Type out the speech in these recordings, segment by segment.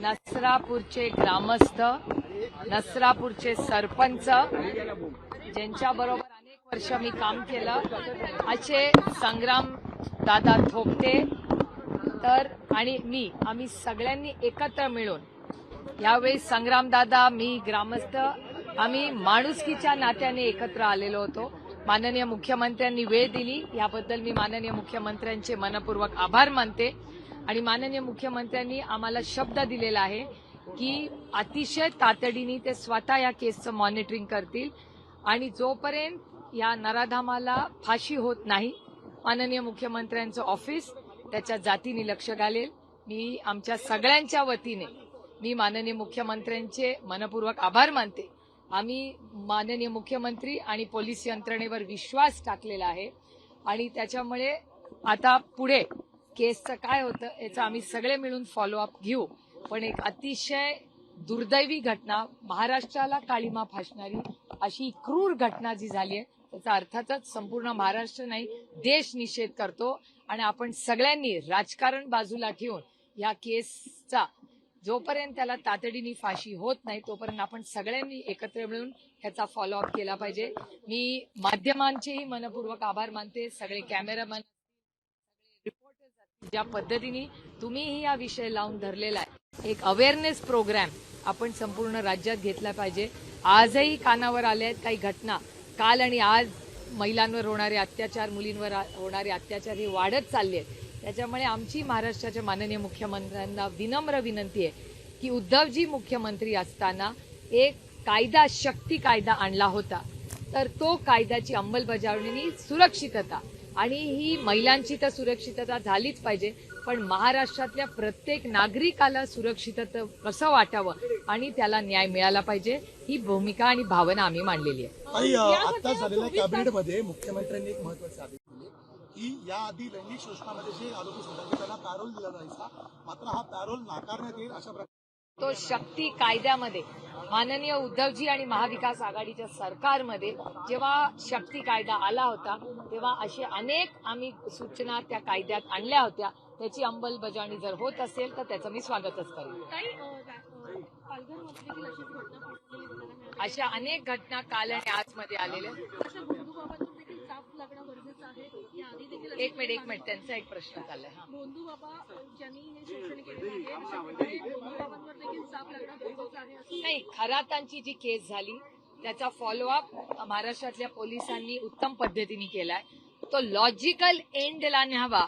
नसरापूरचे ग्रामस्थ, नसरापूरचे सरपंच, ज्यांच्याबरोबर अनेक वर्ष मी काम केलं, असे संग्राम दादा थोपटे तर आणि मी, आम्ही सगळ्यांनी एकत्र मिळून यावेळी संग्राम दादा, मी, ग्रामस्थ, आम्ही माणुसकीच्या नात्याने एकत्र आलेलो होतो. माननीय मुख्यमंत्र्यांनी वेळ दिली, याबद्दल मी माननीय मुख्यमंत्र्यांचे मनपूर्वक आभार मानते. आणि माननीय मुख्यमंत्र्यांनी आम्हाला शब्द दिलेला आहे की अतिशय तातडीने ते स्वतः या केसचं मॉनिटरिंग करतील आणि जोपर्यंत या नराधामाला फाशी होत नाही, माननीय मुख्यमंत्र्यांचं ऑफिस त्याच्या जातीने लक्ष घालेल. मी आमच्या सगळ्यांच्या वतीने मी माननीय मुख्यमंत्र्यांचे मनपूर्वक आभार मानते. आम्ही माननीय मुख्यमंत्री आणि पोलीस यंत्रणेवर विश्वास टाकलेला आहे आणि त्याच्यामुळे आता पुढे केसचं काय होतं याचं आम्ही सगळे मिळून फॉलोअप घेऊ. पण एक अतिशय दुर्दैवी घटना, महाराष्ट्राला काळीमा फासणारी अशी क्रूर घटना जी झाली आहे त्याचा अर्थातच संपूर्ण महाराष्ट्र नाही, देश निषेध करतो. आणि आपण सगळ्यांनी राजकारण बाजूला ठेवून या केसचा जोपर्यंत त्याला तातडीने फाशी होत नाही तोपर्यंत आपण सगळ्यांनी एकत्र मिळून ह्याचा फॉलोअप केला पाहिजे. मी माध्यमांचेही मनपूर्वक आभार मानते. सगळे कॅमेरामॅन, ज्या पद्धतीने तुम्हीही हा विषय लावून धरलेला आहे, एक अवेअरनेस प्रोग्राम आपण संपूर्ण राज्यात घेतला पाहिजे. आजही कानावर आले आहेत काही घटना, काल आणि आज महिलांवर होणारे अत्याचार, मुलींवर होणारे अत्याचार हे वाढत चालले आहेत. त्याच्यामुळे आमची महाराष्ट्राच्या माननीय मुख्यमंत्र्यांना विनम्र विनंती आहे की उद्धवजी मुख्यमंत्री असताना एक कायदा, शक्ती कायदा आणला होता, तर तो कायद्याची अंमलबजावणी, सुरक्षितता, आणि ही महिलांची तर सुरक्षितता झालीच पाहिजे, पण महाराष्ट्रातल्या प्रत्येक नागरिकाला सुरक्षितता कसं वाटावं आणि त्याला न्याय मिळाला पाहिजे, ही भूमिका आणि भावना आम्ही मांडलेली आहे. आता झालेल्या कॅबिनेटमध्ये मुख्यमंत्र्यांनी एक महत्वाचे आदेश दिले की याआधी लैंगिक शोषणामध्ये जे आरोपी सापडले त्यांना पॅरोल दिला जायचा, मात्र हा पॅरोल नाकारण्यात येईल अशा प्रकारे तो शक्ती कायद्यामध्ये माननीय उद्धवजी आणि महाविकास आघाडीच्या सरकारमध्ये जेव्हा शक्ती कायदा आला होता तेव्हा असे अनेक आम्ही सूचना त्या कायद्यात आणल्या होत्या. त्याची अंमलबजावणी जर होत असेल तर त्याचं मी स्वागतच करेन. अशा अनेक घटना काल आणि आजमध्ये आलेल्या. एक मिनिट त्यांचा एक प्रश्न चाललाय. नाही, खरातांची जी केस झाली त्याचा फॉलोअप महाराष्ट्रातल्या पोलिसांनी उत्तम पद्धतीने केलाय. तो लॉजिकल एंडला न्यावा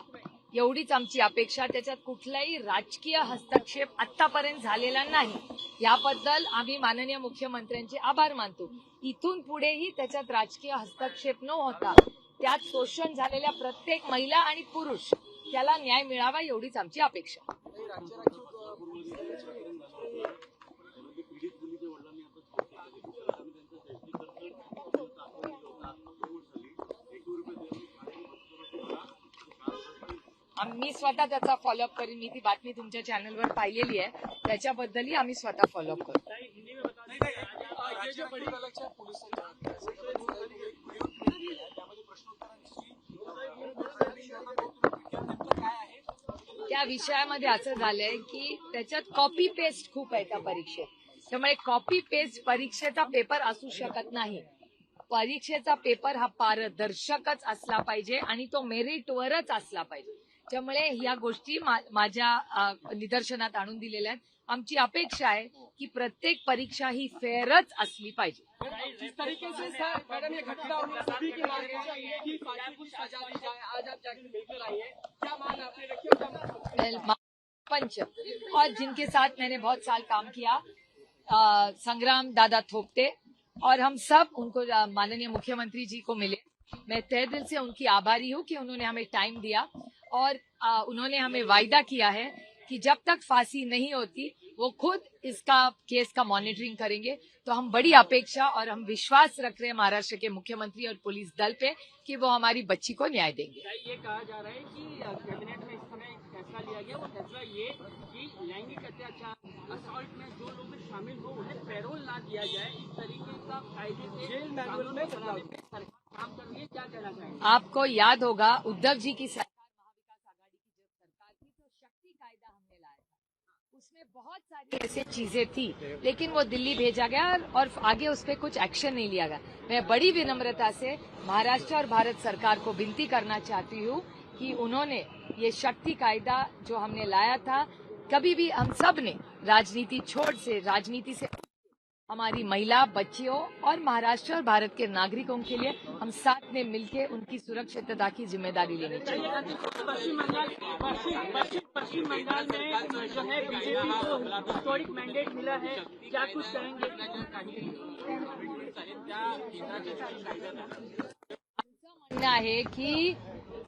एवढीच आमची अपेक्षा. त्याच्यात कुठलाही राजकीय हस्तक्षेप आतापर्यंत झालेला नाही, याबद्दल आम्ही माननीय मुख्यमंत्र्यांचे आभार मानतो. इथून पुढेही त्याच्यात राजकीय हस्तक्षेप न होता त्यात शोषण झालेल्या प्रत्येक महिला आणि पुरुष त्याला न्याय मिळावा एवढीच आमची अपेक्षा. मी स्वतः त्याचा फॉलोअप करीन. मी ती बातमी तुमच्या चॅनलवर पाहिलेली आहे, त्याच्याबद्दलही आम्ही स्वतः फॉलोअप करू. त्या विषयामध्ये असं झालंय की त्याच्यात कॉपी पेस्ट खूप आहे त्या परीक्षेत, त्यामुळे कॉपी पेस्ट परीक्षेचा पेपर असू शकत नाही. परीक्षेचा पेपर हा पारदर्शकच असला पाहिजे आणि तो मेरिटवरच असला पाहिजे. त्यामुळे या गोष्टी माझ्या निदर्शनात आणून दिलेल्या आहेत. आमची अपेक्षा आहे की प्रत्येक परीक्षा ही फेअरच असली पाहिजे. जिस तरीके से सर मैडम ये घटना हुई, सभी की मांग है कि फांसी की सजा दी जाए। आज आप जाके मिलकर आई है, क्या मांग आपने रखी है? पंच और जिनके साथ मैंने बहुत साल काम किया, संग्राम दादा थोपटे, और हम सब उनको माननीय मुख्यमंत्री जी को मिले. मैं तहे दिल से उनकी आभारी हूँ कि उन्होंने हमें टाइम दिया और उन्होंने हमें वायदा किया है कि जब तक फांसी नहीं होती वो खुद इसका केस का मॉनिटरिंग करेंगे. तो हम बड़ी अपेक्षा और हम विश्वास रख रहे हैं महाराष्ट्र के मुख्यमंत्री और पुलिस दल पे कि वो हमारी बच्ची को न्याय देंगे. ये कहा जा रहा है कि कैबिनेट में इस समय एक फैसला लिया गया, वो फैसला ये कि लैंगिक अत्याचार असॉल्ट में जो लोग शामिल हो उन्हें पैरोल ना दिया जाए. इस तरीके का कायदे से जेल मैनुअल में सरकार काम कर रही है. क्या कहना चाहेंगे? आपको याद होगा उद्धव जी की सरकार, महाविकास आघाड़ी की जब सरकार थी तो शक्ति कायदा हमने लाया था. उसमें बहुत सारी ऐसी चीजें थी, लेकिन वो दिल्ली भेजा गया और आगे उस पर कुछ एक्शन नहीं लिया गया। मैं बड़ी विनम्रता से महाराष्ट्र और भारत सरकार को विनती करना चाहती हूँ कि उन्होंने ये शक्ति कायदा जो हमने लाया था, कभी भी हम सब ने राजनीति से हमारी महिला बच्चियों और महाराष्ट्र और भारत के नागरिकों के लिए हम साथ में मिलकर उनकी सुरक्षितता की जिम्मेदारी लेनी चाहिए। पश्चिम बंगाल में जो है बीजेपी को हिस्टोरिक मैंडेट मिला है, क्या कुछ कहेंगे? म्हणणं आहे की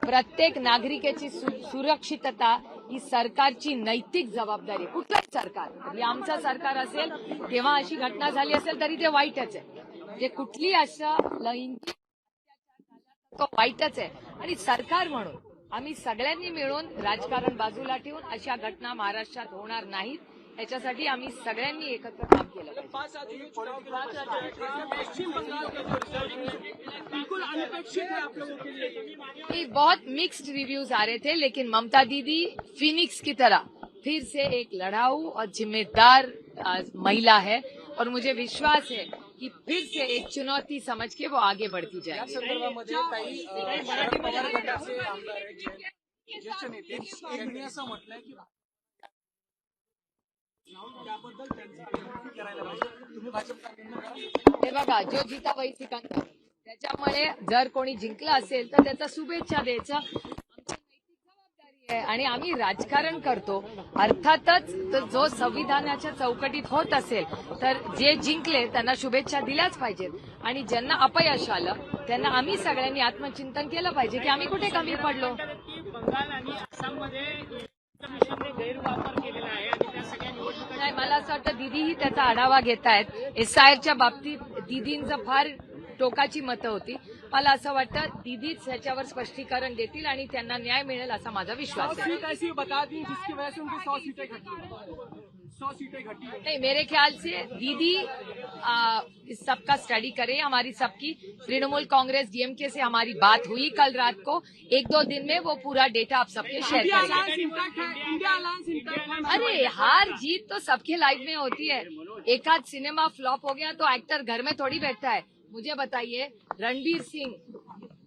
प्रत्येक नागरिकाची सुरक्षितता ही सरकारची नैतिक जबाबदारी आहे. कुठलंही सरकार, म्हणजे आमचं सरकार असेल तेव्हा अशी घटना झाली असेल तरी ते वाईटच आहे. म्हणजे कुठली असं लैंगिक तो वाईटच आहे. आणि सरकार म्हणून आम्ही सगळ्यांनी मिळून राजकारण बाजूला ठेवून अशा घटना महाराष्ट्रात होणार नाहीत, याच्यासाठी आम्ही सगळ्यांनी एकत्र काम केलं पाहिजे. पश्चिम बंगाल का जो रिजल्ट है बिल्कुल अनपेक्षित है आप लोगों के लिए। ये बहुत मिक्स्ड रिव्यूज आ रहे थे, लेकिन ममता दीदी फिनिक्स की तरह फिर से एक लड़ाऊ और जिम्मेदार महिला है और मुझे विश्वास है कि फिर से एक चुनौती समझ के वो आगे बढ़ती जाए. संदर्भामध्ये काही शरद पवार गटाचे आमदार आहेत, ज्येष्ठ नेते त्यांनी असं म्हटलंय की त्याबद्दल त्यांची विनंती करायला पाहिजे. तुम्ही भाजपचा निर्णय करा. हे बघा, जो जीता वही सिकंदर, त्याच्यामुळे जर कोणी जिंकलं असेल तर त्याचा शुभेच्छा द्यायचं आमची नैतिक जबाबदारी आहे. आणि आम्ही राजकारण करतो, अर्थातच तर जो संविधानाच्या चौकटीत होत असेल तर जे जिंकले त्यांना शुभेच्छा दिल्याच पाहिजेत. आणि ज्यांना अपयश आलं त्यांना आम्ही सगळ्यांनी आत्मचिंतन केलं पाहिजे की आम्ही कुठे कमी पडलो. बंगाल आणि आसाममध्ये कमिशनने गैरवापर केलेला आहे आणि त्या सगळ्या निवडणुका नाही, मला असं वाटतं दीदीही त्याचा आढावा घेतायत. एसआयआरच्या बाबतीत दीदींचं फार टोकाची मतं होती. मला असं वाटतं दीदीच ह्याच्यावर स्पष्टीकरण देतील आणि त्यांना न्याय मिळेल असा माझा विश्वास आहे. सीट ऐसी बता दी जिसकी वजह से उनकी 100 सीटें घटी। नहीं, मेरे ख्याल से दीदी इस सबका स्टडी करे. हमारी सबकी तृणमूल कांग्रेस डीएमके से हमारी बात हुई कल रात को. 1-2 दिन में वो पूरा डेटा आप सबके शेयर करेंगे. इंडिया अलायंस इंटैक्ट है। अरे हार जीत तो सबके लाइफ में होती है. एक आध सिनेमा फ्लॉप हो गया तो एक्टर घर में थोड़ी बैठता है. मुझे बताइए, रणबीर सिंह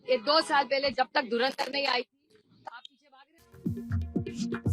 ये 2 साल पहले जब तक धुरंधर नहीं आई थी तो आप पीछे भाग रहे हैं.